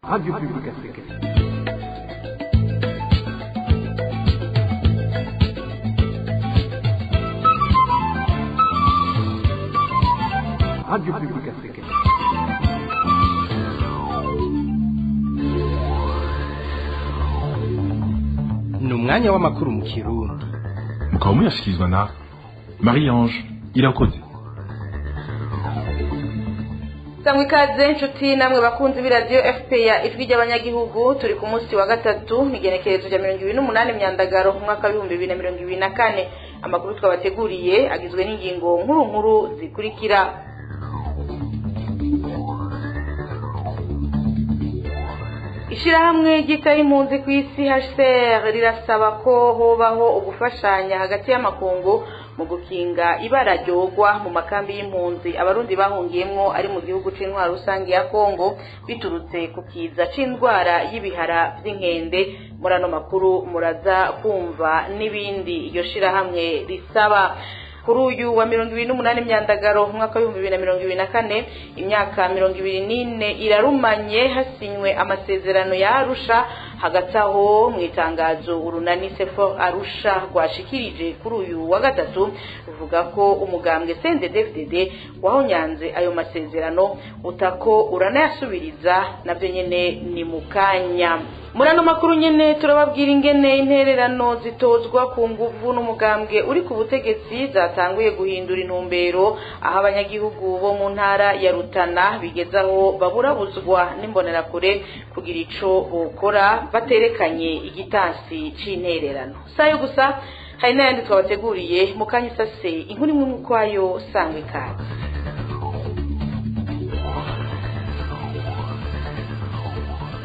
Radio Publique Africaine. Radio Publique Africaine. Ni umwanya w'amakuru mu Kirundi. Mukaba muyashyikirizwa na Marie-Ange Irakoze. Sangwe ikaze nshuti namwe bakunzi b'iradiyo FPA ijwi ry'Abanyagihugu, turi ku munsi wa gatatu n'igenekerezo rya 28 Myandagaro mu mwaka wa 2024. Amakuru twabateguriye agizwe n'ingingo nkuru zikurikira. Ishirahamwe ry'itaye impunzi ku isi HCR rirasaba ko hobaho ugufashanya hagati y'amakungu mu gukinga ibara ryogwa mu makambi y'impunzi abarundi bahungiyemwo ari mu gihugu c'intwaro rusangi ya Kongo biturutse ku kiza c'indwara y'ibihara vy'inkende. Muri ano makuru muraza kumva n'ibindi iyo shirahamwe risaba. Kuri uyu wa 28 Myandagaro mu mwaka wa 2024 imyaka 24 irarumanye hasinywe amasezerano ya Arusha. Hagati aho mu itangazo urunani Sefor Arusha rwashikirije kuri uyu wa gatatu ruvuga ko umugambwe CNDD-FDD wahonyanze ayo masezerano utako uranayasubiriza navyo nyene ni mukanya. Murano makuru nyene turababwira ingene intererano zitozwa ku nguvu n'umugambwe uri ku butegetsi zatanguye guhindura intumbero, aho abanyagihugu bo mu ntara ya Rutana bigezaho baburabuzwa n'imbonerakure kugira ico bokora baterekanye igitansi c'intererano. Sayo gusa hari n'ayandi twabateguriye mu kanya isase inkuru imwe mu kwayo sangwe ikaze.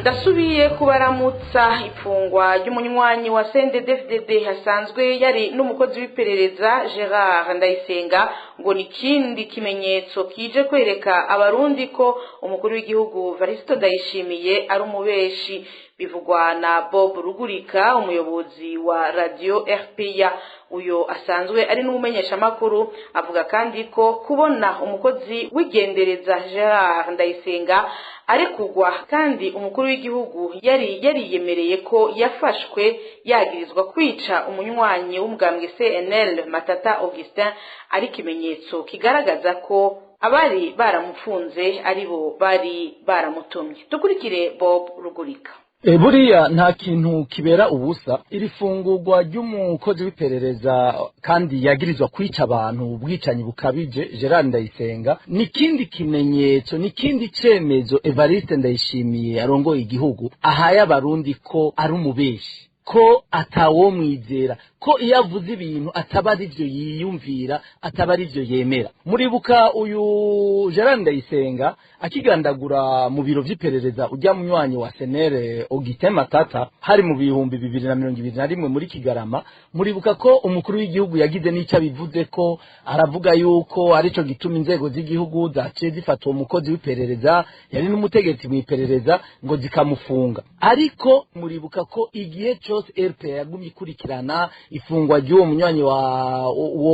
Ndasubiye kubaramutsa. Ifungwa ry'umunywanyi wa CNDD-FDD hasanzwe yari n'umukozi w'iperereza Gerard Ndayisenga ngo ni kindi kimenyetso kije kwereka abarundi ko umukuru w'igihugu Varisto Ndayishimiye ari umubeshi. Bivugwa na Bob Rugurika, umuyobozi wa radio RPA. Uyo asanzwe ari n'umumenyesha makuru avuga kandi ko kubona umukozi w'igendereza Gerard Ndayisenga ari kugwa kandi umukuru w'igihugu yari yemereye ko yafashwe yagirizwa kwica umunywanyi w'umugambwe CNL Matata Augustin ari kimenyetso kigaragaza ko abari baramufunze aribo bari baramutumye. Dukurikire Bob Rugurika. Buriya nta kintu kibera ubusa. Iri fungurwa ry'umukozi w'iperereza kandi yagirizwa kwica abantu ubwicanyi bukabije Gerard Ndayisenga ni kindi kimenyetso, ni kindi cemezo Evariste Ndayishimiye arongoye igihugu ahaye abarundi ko ari umubeshi, ko atawo mwizera, ko iyo avuze ibintu ataba ari byo yiyumvira, ataba ari byo yemera. Muribuka uyu Gerard Ndayisenga akigandagura mu biro vy'iperereza ujya munywanyi wa Senere Augustin Matata hari mu bihumbi 2021 muri Kigarama. Muribuka ko umukuru w'igihugu yagize n'icyo bivuze ko aravuga yuko arico gituma inzego z'igihugu zaciye zifata uwo mukozi w'iperereza yari n'umutegetsi mu iperereza ngo zikamufunga. Ariko muribuka ko igihe cyose RPA yagumye ikurikirana ifungwa ry'uwo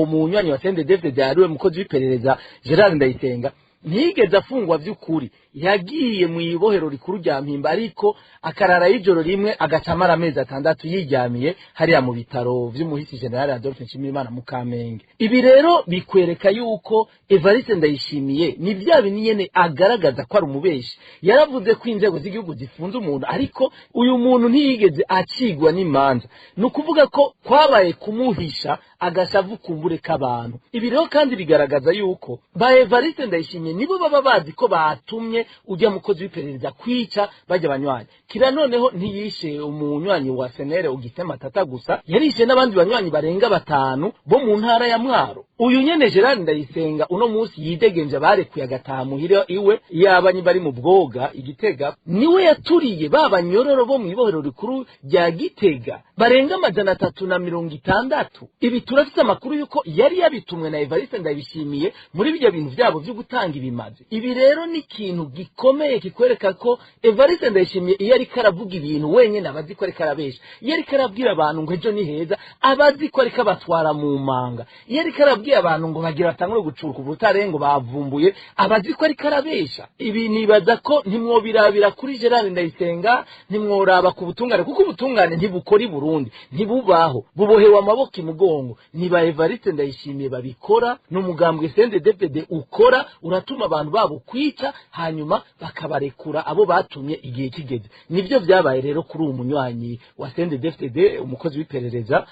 munywanyi wa CNDD-FDD yariwe mukozi w'iperereza Gerard Ndayisenga ntiyigeze afungwa vy'ukuri. Yagiye mu ibohero rikuru rya Mpimba ariko akarara y'ijoro rimwe agacamara amezi 6 yiryamiye hariya mu bitaro vy'umuhisi General Adolphe Nshimirimana mu Kamenge. Ibi rero bikwereka yuko Evariste Ndayishimiye ni vya binyene agaragaza ko ari umubeshi. Yaravuze ko inzego z'igihugu zifunze umuntu ariko uyu muntu ntiyigeze acigwa n'imanza. Nukuvuga ko kwabaye kumuhisha agashavu kumbure k'abantu. Ibi rero kandi bigaragaza yuko ba Evariste Ndayishimiye nibo baba bazi ko batumye ujya mukozi w'iperereza kwica bajya banywanyi. Kira noneho ntiyishe umunywanyi wa Senere Augustin Matata gusa, yarishe n'abandi banywanyi barenga 5 bo mu ntara ya Mwaro. Uyu nyene Gerard Ndayisenga uno munsi yidegenje barekuye agataha muhira iwe yabanyi bari mu bwoga Igitega, niwe yaturiye babanyororo bo mu ibohero rikuru rya Gitega barenga 360. Ibi turafite amakuru yuko yari yabitumwe na Evariste Ndayishimiye muri bijya bintu byabo byo gutanga ibimazi. Ibi rero ni kintu gikomeye kikwereka ko Evariste Ndayishimiye iyo ariko aravuga ibintu wenyine abazi ko ariko arabesha, iyo ariko arabwira abantu ngo ejo ni heza abazi ko ariko abatwara mu manga, iyo ariko arabwira abantu ngo bagira batangure gucuruka ubutare ngo bavumbuye abazi ko ariko arabesha. Ibi nibaza ko ntimwobirabira kuri Gerard Ndayisenga, ntimworaba ku butungane kuko ubutungane ntibukora i Burundi, ntibubaho, bubohewe amaboko imugongo. Niba Evariste Ndayishimiye babikora n'umugambwe CNDD-FDD ukora, uratuma abantu babo kwica hanyuma bakabarekura abo batumye igihe kigeze. Nivyo byabaye rero kuri uwo munywanyi wa CNDD-FDD umukozi w'iperereza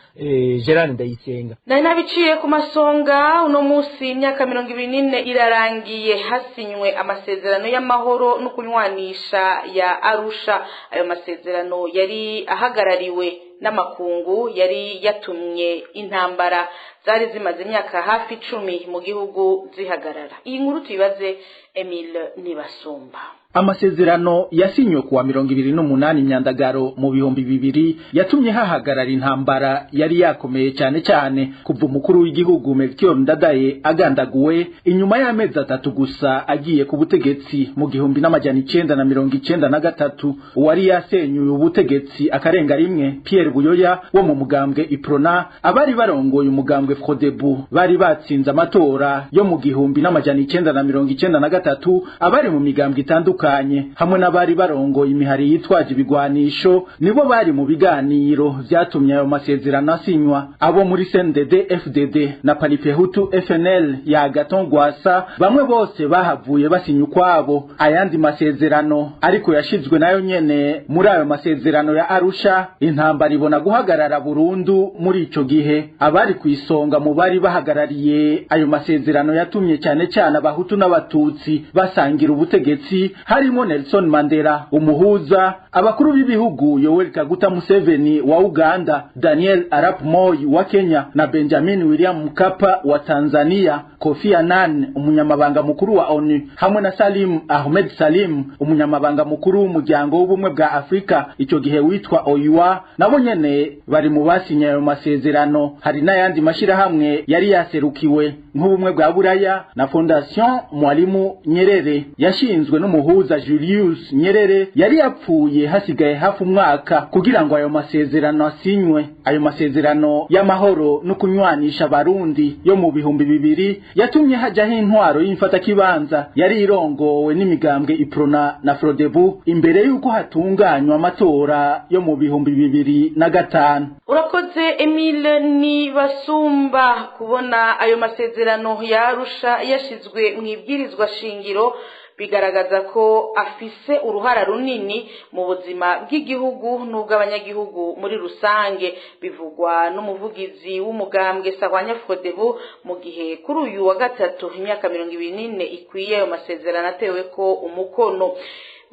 Gerard Ndayisenga. Nari nabiciye ku masonga. Uno musi imyaka 24 irarangiye hasinywe amasezerano y'amahoro no kunywanisha ya Arusha. Ayo masezerano yari ahagarariwe n'amakungu, yari yatumye intambara zari zimaze imyaka hafi 10 mu gihugu zihagarara. Iyi nkuru tuyibaze Emile Nibasumba. Amasezerano yasinywe kuwa 28 Myandagaro mu bihumbi 2000 yatumye hahagarara intambara yari yakomeye cyane cyane kuva umukuru w'igihugu Melchior Ndadaye agandaguwe inyuma y'amezi 3 gusa agiye ku butegetsi mu 1993. Uwari yasenyuye ubutegetsi akarenga rimwe Pierre Buyoya wo mu mugambwe Iprona, abari barongoye umugambwe Frodebu bari batsinze amatora yo mu 1993, abari mu migambwe itandukanye hamwe n'abari barongoye imihari yitwaje ibigwanisho nibo bari mu biganiro vyatumye ayo masezerano asinywa. Abo muri CNDD-FDD na Paripehutu FNL ya Gaton Gwasa bamwe bose bahavuye basinya ukwabo ayandi masezerano, ariko yashizwe nayo nyene muri ayo masezerano ya Arusha. Intambara ibona guhagarara burundu muri ico gihe. Abari kwisonga mu bari bahagarariye ayo masezerano yatumye cyane cyane abahutu n'abatutsi basangira ubutegetsi, harimo Nelson Mandela umuhuza, abakuru b'ibihugu Yoweri Kaguta Museveni wa Uganda, Daniel Arap Moi wa Kenya na Benjamin William Mkapa wa Tanzania, Kofi Annan umunyamabanga mukuru wa ONU hamwe na Salim Ahmed Salim umunyamabanga mukuru w'umuryango w'ubumwe bwa Afrika ico gihe witwa OIWA, nabo nyene bari mu basinya ayo masezerano. Hari n'ayandi mashirahamwe yari yaserukiwe nk'ubumwe bwa Buraya na Fondation Mwalimu Nyerere yashinzwe n'umuhuza Julius Nyerere, yari yapfuye hasigaye hafi umwaka kugira ngo ayo masezerano asinywe. Ayo masezerano y'amahoro no kunywanisha abarundi yo mu bihumbi 2000 yatumye hajaho intwaro y'imfata kibanza yari irongowe n'imigambwe Iprona na Frodebu imbere yuko hatunganywa amatora yo mu bihumbi 2005. Urakoze Emile Nibasumba. Kubona ayo masezerano ya Arusha yashizwe mu ibwirizwa shingiro bigaragaza ko afise uruhara runini mu buzima bw'igihugu n'ubw'abanyagihugu muri rusange, bivugwa n'umuvugizi w'umugambwe Sahwanya Frodebu mu gihe kuri uyu wa gatatu imyaka 24 ikwiye ayo masezerano atewe ko umukono.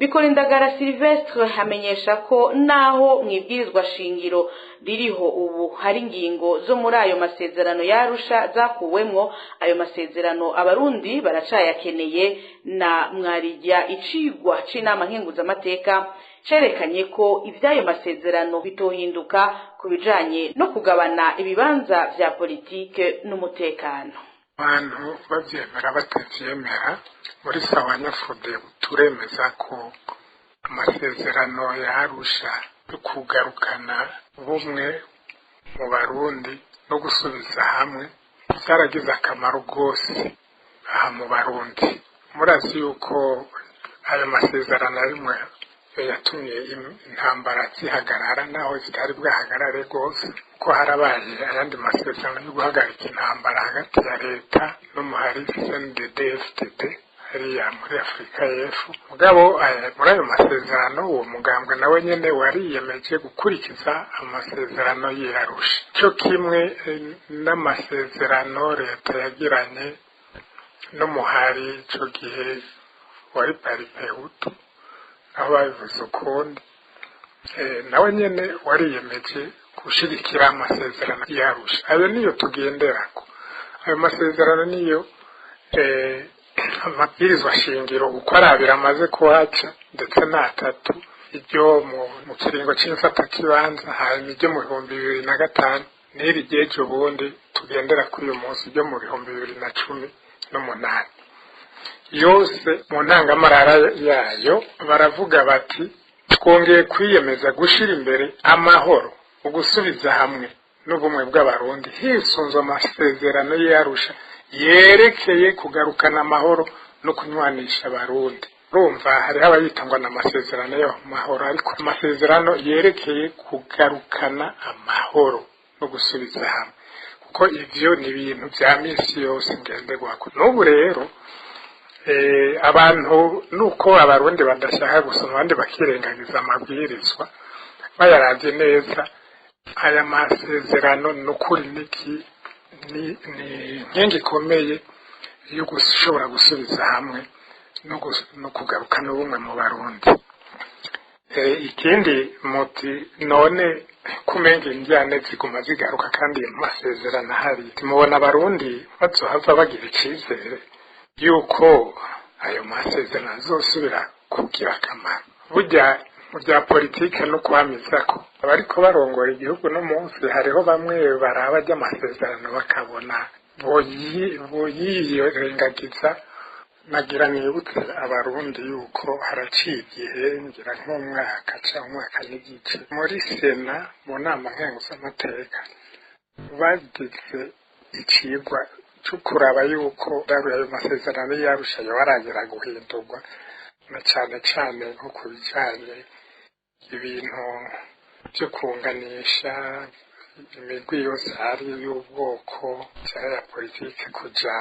Myandagaro Sylvestre hamenyesha ko naho mwibwirizwa shingiro ririho ubu hari ingingo zo muri ayo masezerano yarusha zakuwemwo, ayo masezerano abarundi baracayakeneye. Na mwarijya icigwa c'inama nkenguzamateka cerekanye ko ivyayo masezerano bitohinduka kubijanye no kugabana ibibanza vya politike n'umutekano. Abantu bavyemera batavyemera muri Sahwanya Frodebu turemeza ko amasezerano ya Arusha yo kugarukana ubumwe mu Barundi no gusubiza hamwe byaragize akamaro gose aha mu Barundi. Murazi yuko ayo masezerano arimwe yatumye intambara zihagarara naho zitari bwahagarare gose, ko harabaye ayandi masezerano yo guhagarika intambara hagati ya leta n'umuhari CNDD-FDD hariya muri Afrika y'Epfo. Mugabo muri ayo masezerano uwo mugambwe nawe nyene wariyemeje gukurikiza amasezerano y'Arusha, cyo kimwe n'amasezerano leta yagiranye n'umuhari ico gihe wari Paripehutu aho babivuze ukundi, nawe nyene wariyemeje gushigikira amasezerano y'Arusha. Ayo niyo tugenderako. Ayo masezerano niyo amabwirizwa shingiro uko arabira amaze kuhaca ndetse n'atatu, iryo mu kiringo c'imfata kibanza hanyuma iryo mu 2005 n'iri ryejo bundi tugendera kuri uyu munsi ryo mu 2018. yose mu ntangamarara yayo baravuga bati twongeye kwiyemeza gushira imbere amahoro ugusubiza hamwe n'ubumwe bw'abarundi hisunzwe amasezerano y'Arusha yerekeye kugarukana amahoro no kunywanisha abarundi. Urumva hariho abayitangwa n'amasezerano y'amahoro ariko amasezerano yerekeye kugarukana amahoro no gusubiza hamwe kuko ivyo ni ibintu vya misi yose ngenderwako. N'ubu rero abantu nuko abarundi badashaka gusoma abandi bakirengagiza amabwirizwa bayaravye neza aya masezerano n'ukuri ni nkingi ikomeye yo gushobora gusubiza hamwe no kugarukana ubumwe mu barundi. Ikindi muti none kumenga injyane ziguma zigaruka kandi amasezerano ahari timubona abarundi bazohava bagira icizere yuko ayo masezerano azosubira kugira akamaro. Burya mu bya politike no kwamizako abariko barongora igihugu no munsi hariho bamwe baraba ry'amasezerano bakabona boyirengagiza. Nagira nibutse abarundi yuko haraciye igihe ngira nk'umwaka cyangwa umwaka n'igice muri Sena mu nama nkenguzamateka bagize icigwa cyo kuraba yuko ayo masezerano y'Arusha yaragera guhindurwa na cyane nko kubijanye ibintu byo kunganisha imigwi yose ari y'ubwoko cyangwa politike kuja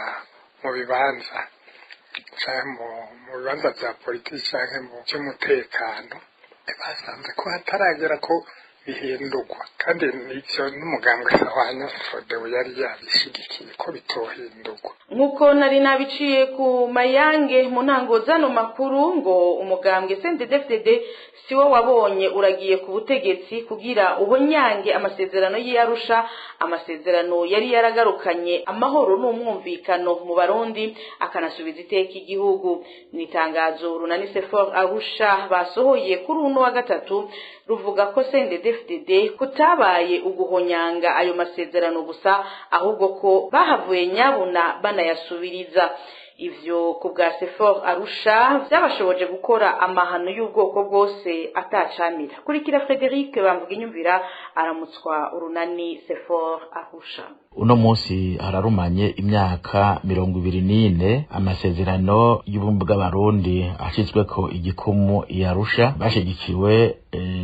mu bibanza mu bibanza bya politiki cyangwa mu by'umutekano basanze ko hataragera ko bihindurwa kandi n'icyo n'umugambwe sahwanya Frodebu yari yabishigikiye ko bitohindurwa. Nk'uko nari nabiciye ku mayange mu ntango zano makuru ngo umugambwe CNDD-FDD siwo wabonye uragiye ku butegetsi kugira ubonyange amasezerano y'Arusha, amasezerano yari yaragarukanye amahoro n'umwumvikano mu Barundi akanasubiza iteka igihugu. Nitangazo runani Sefor Arusha basohoye kuri uno wa gatatu ruvuga ko CNDD-FDD kutabaye uguhonyanga ayo masezerano gusa ahubwo ko bahavuye nyabuna banayasubiriza. Ivyo ku bwa Sefor Arusha byabashoboje gukora amahano y'ubwoko bwose atacamira. Kurikira Frederic bamvuga inyumvira aramutswa urunani Sefor Arusha. Uno munsi hararumanye imyaka 24 amasezerano y'ubumwe bw'abarundi ashizweko igikumu y'Arusha bashigikiwe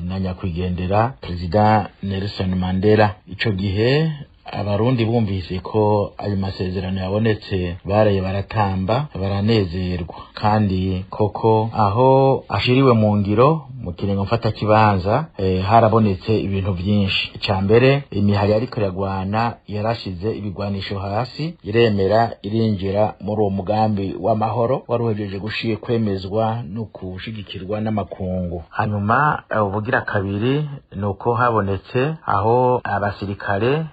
na nyakwigendera President Nelson Mandela. Ico gihe abarundi bumvise ko ayo masezerano yabonetse baraye baratamba baranezerwa kandi koko aho ashiriwe mu ngiro mu kirengo mfata kibanza harabonetse ibintu byinshi. Icambere imihari ariko yagwana yarashize ibigwanisho hasi iremera irinjira muri uwo mugambi w'amahoro waruhejeje gushiye kwemezwa no kushigikirwa n'amakungu. Hanyuma ubugira kabiri nuko habonetse aho abasirikare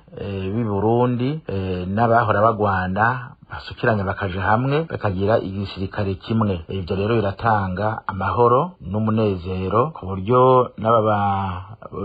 b'i Burundi n'abahora bagwana basukiranya bakaje hamwe bakagira igisirikare kimwe. Ivyo rero biratanga amahoro n'umunezero ku buryo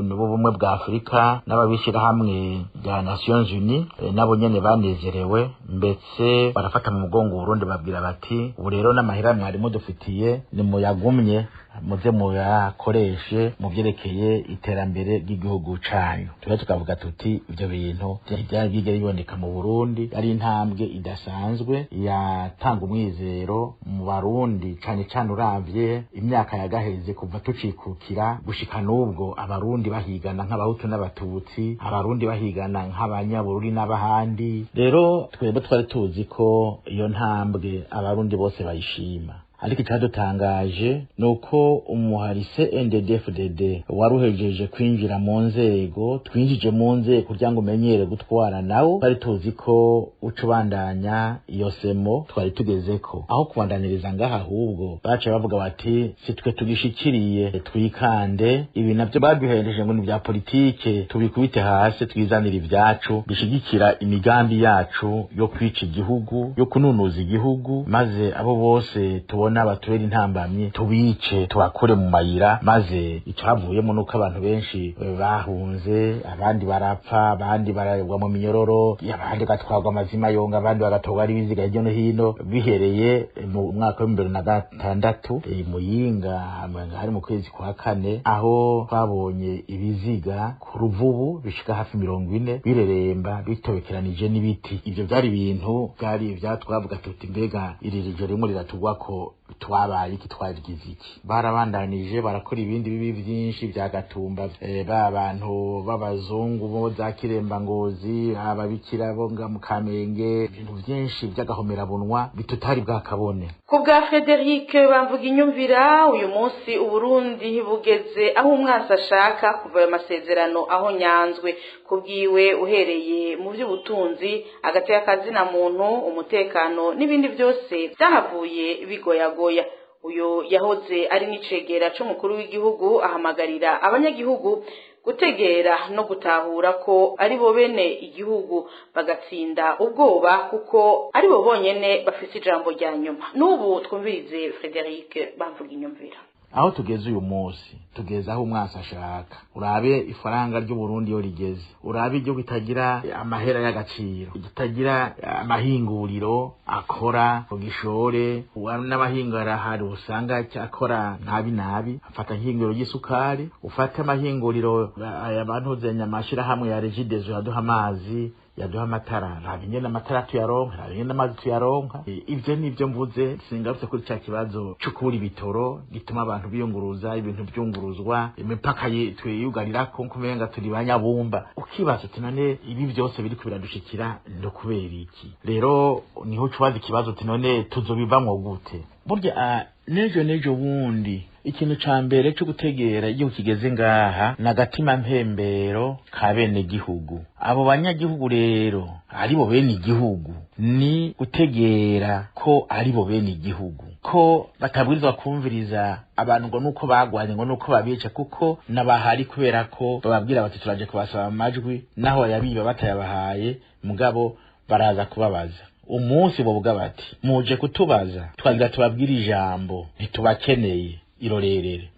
n'ubumwe bwa Afrika n'ababishira hamwe bya Nations Unies nabo nyene banezerewe mbetse barafata mu mugongo Burundi babwira bati ubu rero n'amahera mwari mudufitiye ni muyagumye muze muyakoreshe mu byerekeye iterambere ry'igihugu canyu. Tukavuga tuti ivyo bintu byari bigere biboneka mu Burundi ari intambwe idasanzwe yatanga umwizero mu Barundi cyane uravye imyaka yagaheze kuva tucikukira gushika n'ubwo abarundi bahigana nk'abahutu n'abatutsi, abarundi bahigana nk'abanyabururi n'abahandi. Rero twebwe twari tuzi ko iyo ntambwe abarundi bose bayishima. Ariko icyadutangaje nuko umuhari CNDD-FDD waruhejeje kwinjira mu nzego twinjije mu nzego kugira ngo umenyere gutwara nawo twari tuzi ko ucubandanya iyo semo twari tugezeko aho kubandaniriza ngaha ahubwo bace bavuga bati si twe tugishikiriye twikande ibi navyo baduhereje ngo ni bya politike tubikubite hasi twizanira ibyacu bishigikira imigambi yacu yo kwica igihugu yo kununuza igihugu maze abo bose tubona tubona batubera intambamye tubice tubakure mu mayira maze icavuyemo nuko abantu benshi bahunze abandi barapfa abandi baragwa mu minyororo abandi gatwagwa amazima yonga abandi bagatogwa ari biziga hirya no hino bihereye mu mwaka wa 2006 Muyinga hari mu kwezi kwa kane aho twabonye ibiziga ku Ruvubu bishika hafi 40 bireremba bitobekeranije n'ibiti. Ivyo byari ibintu byari byatwavuga tuti mbega iri rijo rimwe riratugwa ko twabaye iki twagize iki. Barabandanije barakora ibindi bibi byinshi bya Gatumba ba bantu b'abazungu bo za Kiremba Ngozi ababikira bo nga mu Kamenge ibintu byinshi by'agahomera bunwa bitutari bwakabone. Ku bwa Frederic bamvuga inyumvira uyu munsi Uburundi bugeze aho umwansi ashaka kuva ayo masezerano aho nyanzwe kubwiwe uhereye mu by'ubutunzi agati y'akazina muntu umutekano n'ibindi byose byahavuye bigoyagoya. Uyo yahoze ari n'icegera c'umukuru w'igihugu ahamagarira abanyagihugu gutegera no gutahura ko ari bo bene igihugu bagatsinda ubwoba kuko ari bo bonyene bafise ijambo rya nyuma. N'ubu twumvirize Frederic bamvuga inyumvira. Aho tugeze uyu munsi tugeze aho umwansi ashaka. Urabe ifaranga ry'u Burundi yo rigeze, urabe ibyo bitagira amahera y'agaciro, bitagira amahinguriro akora ugishore n'amahingura hari usanga cyakora nabi afata nk'ingiro y'isukari ufata amahinguriro abantu zenya mashira hamwe ya Regidezo yaduha amazi yaduha amatara ntabinye n'amatara tuyaronka ntabinye n'amazi tuyaronka. Ivyo nivyo mvuze singarutse kuri cya kibazo cy'ukuri bitoro gituma abantu biyunguruza ibintu byunguruzwa imipaka twiyugarira ko kumenga turi banyabumba ukibaza tinone ibi byose biri kubiradushikira ndo kubera iki. Rero niho cwaza ikibazo tinone tuzobivamwo gute. Burya nejo wundi ikintu ca mbere cyo gutegera iyo kigeze ngaha nagatima mpembero ka bene gihugu. Abo banyagihugu rero ari bo bene igihugu ni gutegera ko ari bo bene igihugu ko batabwirizwa kumviriza abantu ngo nuko bagwanye ngo nuko babice kuko nabahari kubera ko bababwira bati turaje kubasaba amajwi naho yabiba batayabahaye mugabo baraza kubabaza. Umunsi bovuga bati muje kutubaza twagira tubabwira ijambo ntitubakeneye irorerere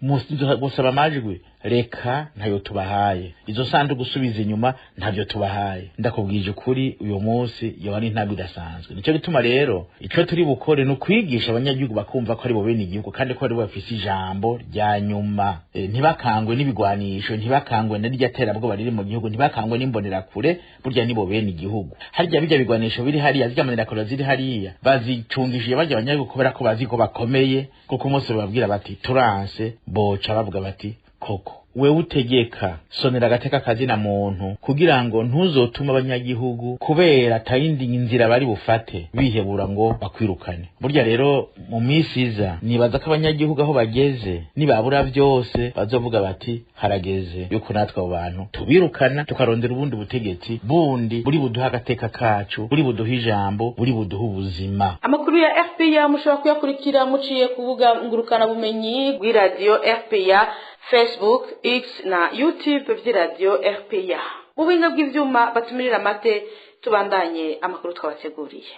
musaba amajwi reka ntayo tubahaye izo sandu gusubiza inyuma ntavyo tubahaye. Ndakubwije kuri uyu munsi yabani ntabwo idasanzwe. Nico gituma rero ico turi bukore no kwigisha abanyagihugu bakumva ko ari bo bene igihugu kandi ko ari bo bafise ijambo rya nyuma. Ntibakangwe n'ibigwanisho ntibakangwe n'irya terabwo bariri mu gihugu ntibakangwe n'imbonera kure burya nibo bene igihugu. Harya bijya bigwanisho biri hariya z'amanira kure ziri hariya bazicungishije bajya abanyagihugu kubera ko bazi ko bakomeye kuko umunsi bababwira bati turanse boca bavuga bati koko we utegeka sonera agateka kazina muntu kugira ngo ntuzotuma abanyagihugu kubera tayindi inzira bari bufate bihebura ngo bakwirukane. Burya rero mu misiza nibaza ko abanyagihugu aho bageze nibabura byose bazovuga bati harageze yuko natwe abo bantu tubirukana tukarondera ubundi butegetsi bundi buri buduha agateka kacu buri buduha ijambo buri buduha ubuzima. Amakuru ya RPA mushobora kuyakurikira muciye kubuga ngurukana bumenyi bw'iradio RPA Facebook, X na YouTube vy'iradio RPA. Mu buhinga bw'ivyuma batumirira mate tubandanye amakuru twabateguriye.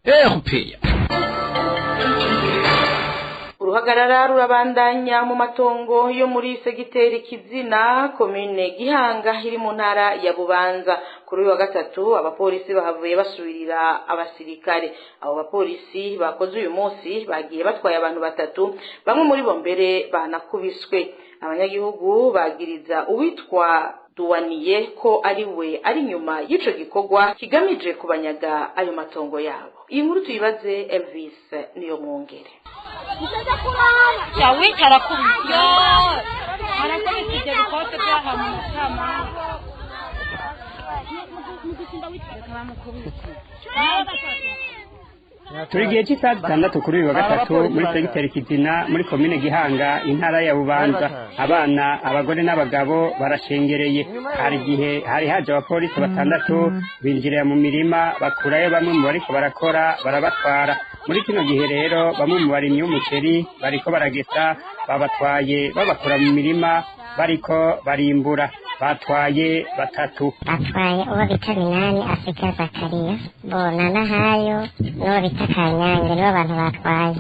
RPA. Uruhagarara rurabandanya mu matongo yo muri segiteri Kizina komine Gihanga iri mu ntara ya Bubanza. Kuri uyu wa gatatu abapolisi bahavuye basubirira abasirikare. Abo bapolisi bakoze uyu munsi bagiye batwaye abantu batatu bamwe muri bo mbere banakubiswe. Abanyagihugu bagiriza uwitwa Duwaniye ko ari we ari nyuma y'ico gikorwa kigamije kubanyaga ayo matongo yabo. Iyi nkuru tuyibaze Elvis niyo mwongere. Yawe karakubyo arakubitije bikote byahamu kama turi gihe cy'isaha 6 kuri uyu wa gatatu muri segiteri Kizina muri komine Gihanga intara ya Bubanza. Abana abagore n'abagabo barashengereye. Hari gihe hari haje abapolisi batandatu binjirira mu mirima bakurayo bamwe mu bariko barakora barabatwara. Muri kino gihe rero bamwe mu barimyi b'umuceri bariko baragesa babatwaye babakura mu mirima bariko barimbura. Batwaye batatu. Batwaye uwo bita Minani Afrika Zakaria bona nahayo n'uwo bita Kanyange nibo abantu batwaye.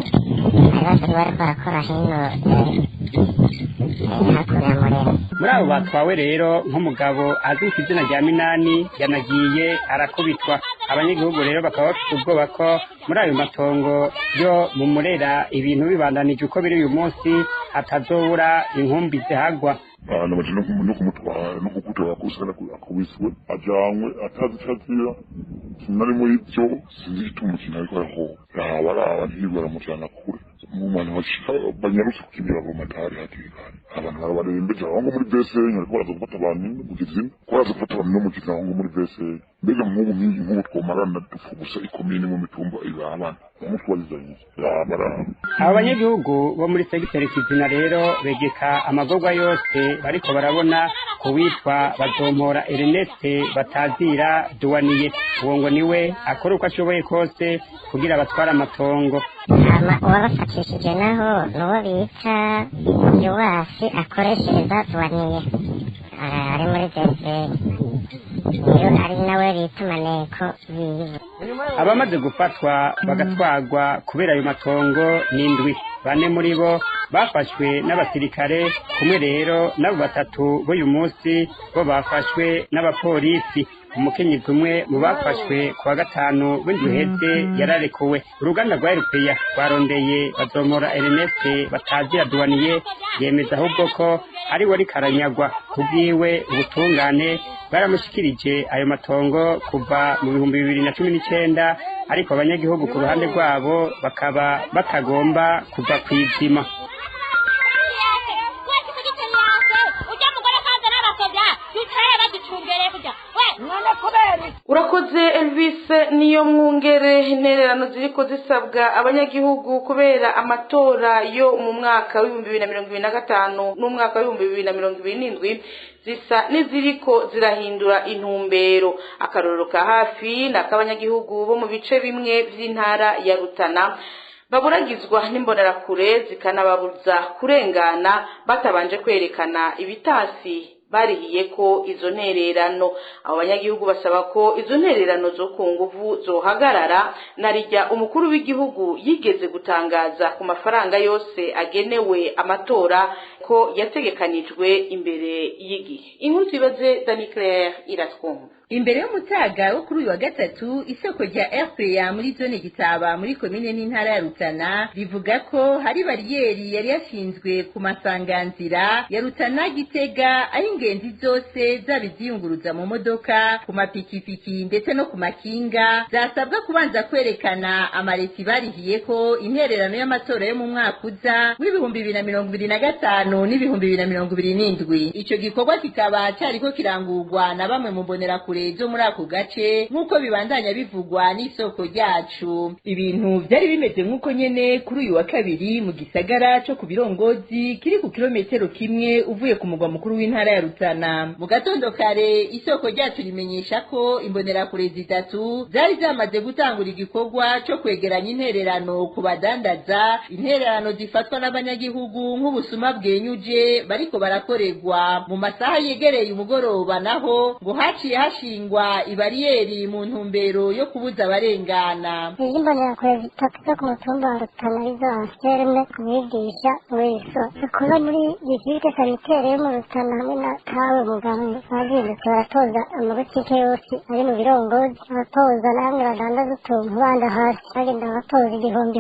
bari barakora hino hakurya murera. Muri abo batwawe rero nk'umugabo azwi ku izina rya Minani yanagiye arakubitwa. Abanyagihugu rero bakaba bafite ubwoba ko muri ayo matongo yo mu Murera ibintu bibandanije uko biri uyu munsi hatazobura inkumbi zihagwa. Namaje no kumutwara no kugutora kusana akubiswe ajanywe atazi cyazira sinari muri byo sinzi itumukina ariko aho yabara ntibara mujana kure mu mwana washika banyarutse kukibira mu matari hatikana abantu barabarembeje aho muri bese ariko barazofata abantu mugizina kwarazofata abantu mu kizana ngo muri bese mbega nk'ubu nk'ubu twomarana dufugusa ikomine mu mitumba ibabana umutwalizanye yabara. Abanyagihugu bo muri segiteri Kizina rero begeka amagorwa yose bariko barabona kuwitwa Bazompora Ernest batazira duwaniye. Uwo ngo niwe akora uko ashoboye kose kugira abatwara amatongo. Uwabafatishije naho nuwo bita Yuwasi akoreshereza duwaniye ari muri bese niyo ari nawe bita Maneko yiwe. Abamaze gufatwa bagatwagwa kubera ayo matongo n'indwi. Bane muri bo bafashwe n'abasirikare, kumwe rero nabo batatu b'uyu munsi bo bafashwe n'abapolisi. Umukenyezi umwe mu bafashwe kuwa gatanu w'indwi uheze yararekuwe. Uruganda rwa Erupeya rwarondeye Bazompora Ernest batazira duwaniye yemeza ahubwo ko ari we rikaranyagwa. Kubwiwe ubutungane baramushikirije ayo matongo kuva mu 2019, ariko abanyagihugu ku ruhande rwabo bakaba batagomba kuva kwizima. Urakoze Elvis niyo mwungere. Intererano ziriko zisabwa abanyagihugu kubera amatora yo mu mwaka wa 2025 n'umwaka wa 2027 zisa n'iziriko zirahindura intumbero. Akarorero ka hafi n'akabanyagihugu bo mu bice bimwe vy'intara ya Rutana baburagizwa n'imbonerakure zikanababuza kurengana batabanje kwerekana ibitasi barihiye ko izo ntererano. Abo banyagihugu basaba ko izo ntererano zo ku nguvu zohagarara. Narijya umukuru w'igihugu yigeze gutangaza ku mafaranga yose agenewe amatora ko yategekanijwe imbere y'igihe. Inkuru ibaze Dani Claire iratwumva. Imbere y'umutaga wo kuri uyu wa gatatu, isoko rya RPA muri zone Gitaba muri komine n'intara ya Rutana rivuga ko hari bariyeri yari yashinzwe ku masanganzira ya Rutana Gitega aho ingenzi zose zabiziyunguruza mu modoka, ku mapikipiki ndetse no ku makinga zasabwa kubanza kwerekana amareti barihiye ko intererano y'amatora yo mu mwaka uza w'ibihumbi 2025 n'ibihumbi 2027. Ico gikorwa kikaba cyariko kirangurwa na bamwe mu mbonerakure zo muri ako gace nk'uko bibandanya bivugwa n'isoko ryacu. Ibintu byari bimeze nk'uko nyene kuri uyu wa kabiri mu gisagara cyo ku Birongozi kiri ku kilometero kimwe uvuye ku mugwa mukuru w'intara ya Rutana. Mu gatondo kare isoko ryacu rimenyesha ko imbonerakure zitatu zari zamaze gutangura igikorwa cyo kwegeranya intererano ku badandaza, intererano zifatwa n'abanyagihugu nk'ubusuma bwenyuje bariko barakorerwa. Mu masaha yegereye umugoroba naho ngo haciye hashingwa ibariyeri mu ntumbero yo kubuza abarengana. Imbonerakure zitatu zo ku mutumba wa Rutana rizonserme kubigisha weso kuba muri district sanitaire yo mu Rutana hamwe na kawe muganga bazindutse baratoza amabutike yose ari mu Birongozi, abatoza namwe badandaza utuntu banda hasi bagenda batoza igihumbi.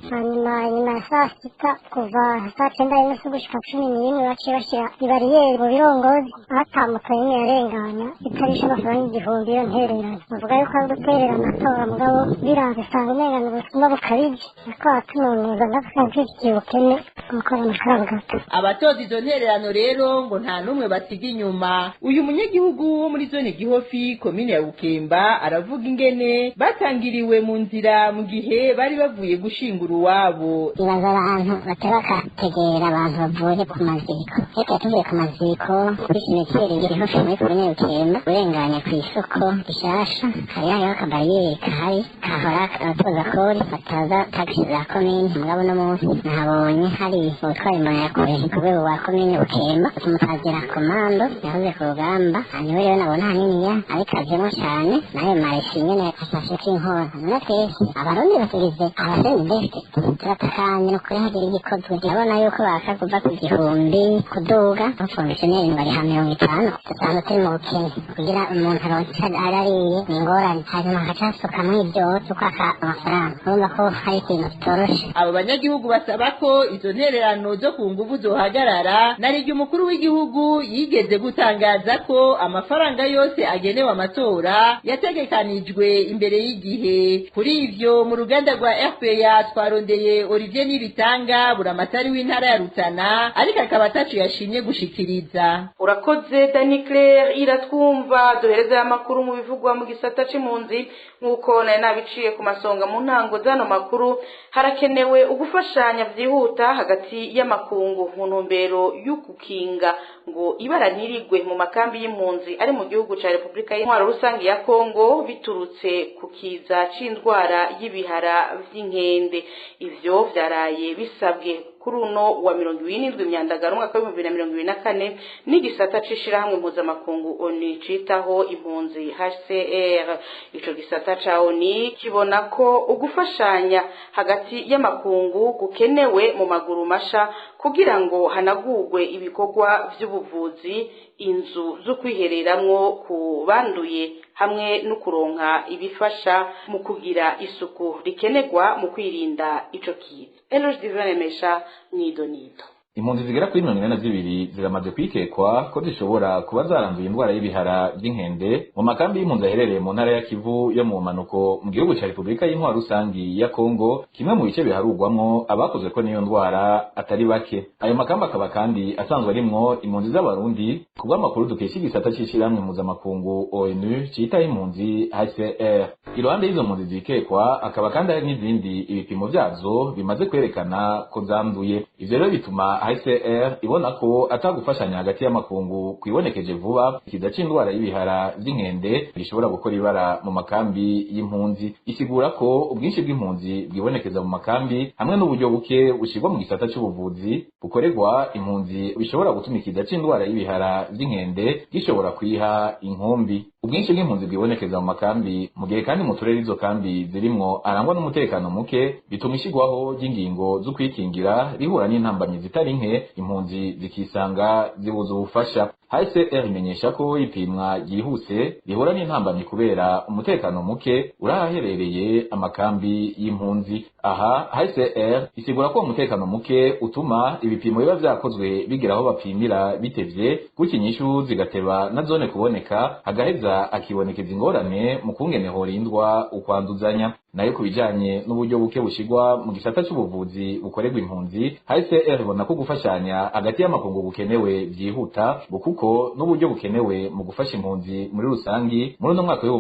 Hanyuma nyuma ya saa sita kuva saa 9:30 gushika 11 baciye bashira ibariyeri mu Birongozi ahatamuka nyine yarengana itarisha amafaranga igihumbi yo ntererano. Bavuga yuko ari guterera amatora mugabo biranze usanga umengana ubusuma bukabije ariko atununuza n'akazikiye ubukene mukabona karagata. Abatoza izo ntererano rero ngo nta numwe basiga inyuma. Uyu munyagihugu wo muri zone Gihofi komine ya Bukemba aravuga ingene batangiriwe mu nzira mu gihe bari bavuye gushingura uwabo. Ibaza abantu batakategera abantu bavuye ku maziko. Reka tuvuye ku maziko kuri kimeteri Gihofi muri komine ya Bukemba urenganya ku isoko rishasha hariho akabariyeri kahari kahora abatoza kori bataza taxi za komine. Mugabo no munsi nahabonye hari utwara imbonerakure ku rwego rwa komine Bukemba umutazira koma komando yahoze ku rugamba hanyuma rero nabona haniniya abikazemo cyane nayo mareshi nyene afashe k'inkora none twese abarundi bategeze abasendefite turatakanye no kuri hagira igikozwe ndabona yuko bakakuva ku gihumbi kuduga abafomisiyoneri bari ha 50 tutanu turi mu bukene kugira umuntu aronke arariye ni ingorane hanyuma hacasuka mw'ibyo tukaka amafaranga urumva ko hari ikintu kitoroshe. Abo banyagihugu basaba ko izo ntererano zo ku nguvu zohagarara nariryo umukuru w'igihugu yigeze gutangaza ko amafaranga yose agenewe amatora yategekanijwe imbere y'igihe. Kuri ivyo mu ruganda rwa RPA twarondeye Olivier Nibitanga buramatari w'intara ya Rutana ariko akaba atacu yashimye gushikiriza. Urakoze Dani Claire iratwumva duhereza amakuru mu bivugwa mu gisata c'impunzi nkuko naye nabiciye ku masonga mu ntango zano makuru harakenewe ugufashanya vyihuta hagati y'amakungu mu ntumbero y'ukukinga ngo ibara ntirigwe mu makambi y'impunzi ari mu gihugu ca Republika y'Intwaro Rusangi ya Kongo biturutse ku kiza c'indwara y'ibihara vy'inkende. Ivyo vyaraye bisabwe kuri uno wa 27 Myandagaro mwaka wa 2024 n'igisata c'ishirahamwe mpuzamakungu ONU citaho impunzi HCR. Ico gisata ca ONU kibona ko ugufashanya hagati y'amakungu gukenewe mu maguru masha kugira ngo hanagurwe ibikorwa vy'ubuvuzi, inzu zo kwihereramwo ku banduye hamwe no kuronka ibifasha mu kugira isuku rikenegwa mu kwirinda ico kiza. Eloge Divine Mesha Nidonido. Impunzi zigera kuri 42 ziramaze kwikekwa ko zishobora kuba zaranduye indwara y'ibihara by'inkende mu makambi y'impunzi aherereye mu ntara ya Kivu yo mu manuko mu gihugu ca Republika y'Intwaro Rusangi ya Kongo, kimwe mu bice biharugwamwo abakoze ko niyo ndwara atari bake. Ayo makambi akaba kandi asanzwe arimwo impunzi z'abarundi kubwa makuru dukesha igisata c'ishirahamwe mpuzamakungu ONU citaho impunzi HCR. Iruhande y'izo mpunzi zikekwa akaba kandi hari n'izindi ibipimo vyazo bimaze kwerekana ko zanduye. Ivyo rero bituma HCR ibona ko atagufashanya hagati y'amakungu kwibonekeje vuba kiza c'indwara y'ibihara vy'inkende gishobora gukora ibara mu makambi y'impunzi. Isigura ko ubwinshi bw'impunzi bwibonekeza mu makambi hamwe n'uburyo buke bushirwa mu gisata c'ubuvuzi bukorerwa impunzi bishobora gutuma ikiza c'indwara y'ibihara vy'inkende gishobora kwiha inkumbi. Ubwinshi bw'impunzi bwibonekeza mu makambi mu gihe kandi mu turere izo kambi zirimwo arangwa n'umutekano muke bituma ishigwaho ry'ingingo zo kwikingira rihura n'intambamyi zitari nke impunzi zikisanga zibuza ubufasha. HCR imenyesha ko ipimwa ryihuse rihura n'intambamyi kubera umutekano muke urahaherereye amakambi y'impunzi. Aha HCR isigura ko umutekano muke utuma ibipimo biba vyakozwe bigera aho bapimira bitevye gutyo inyishu zigateba na zone kuboneka hagaheza akibonekeza ingorane mu kungene horindwa ukwanduzanya. Nayo kubijanye n'uburyo buke bushigwa mu gisata c'ubuvuzi bukorerwa impunzi HCR ibona ko gufashanya hagati y'amakungu bukenewe vyihuta kuko n'uburyo bukenewe mu gufasha impunzi muri rusangi muri no mwaka wa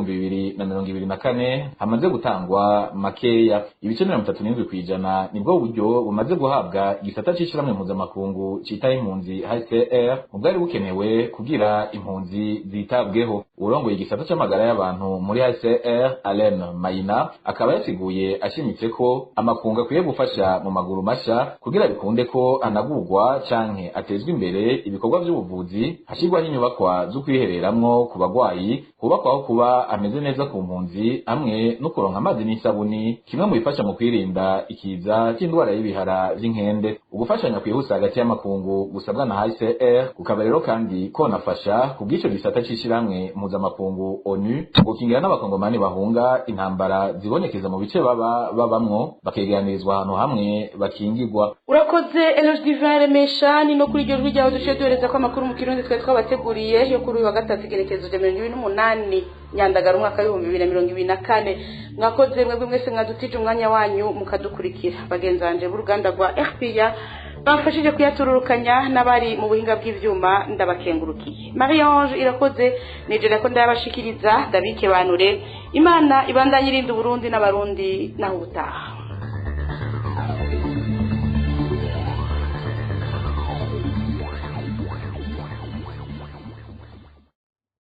2024 hamaze gutangwa makeya. Ibice 37% nibwo buryo bumaze guhabwa gisata c'ishiramwe mpuzamakungu citaho impunzi HCR mu bwari bukenewe kugira impunzi zitabweho. Urongoye igisata c'amagara y'abantu muri HCR Alain Mayina akaba yasiguye ashimitse ko amakungu akwiye gufasha mu maguru masha kugira bikunde ko anagurwa canke atezwe imbere ibikorwa vy'ubuvuzi hashirwaho inyubakwa zo kwihereramwo ku bagwayi kubakwaho kuba ameze neza ku mpunzi hamwe no kuronka amazi n'isabuni kimwe mu bifasha mu kwirinda ikiza c'indwara y'ibihara vy'inkende. Ugufashanya kwihuse hagati y'amakungu gusabwa na HCR kukaba rero kandi konafasha kubw'ico gisata c'ishiramwe mpuzamakungu ONU gukingira n'abakongomani bahunga intambara zibonekeza mu bice babamwo bakeganirizwa ahantu hamwe bakingirwa. Urakoze Eloge Divine Mesha ni no kuri iryo ryaho duce duhereza ko amakuru mu kirundi twe twabateguriye yo kuri uyu wa gatatu igerekezo rya 28 Myandagaro mwaka wa 2024. Mwakoze mwebwe mwese mwadutije umwanya wanyu mukadukurikira. Bagenzanje b'uruganda rwa RPA bamfashije kuyatururukanya n'abari mu buhinga bw'ivyuma ndabakengurukiye. Marie-Ange irakoze nejera ko ndabashikiriza Dabike banure Imana ibandanye irinda Burundi n'abarundi naho ubutaha.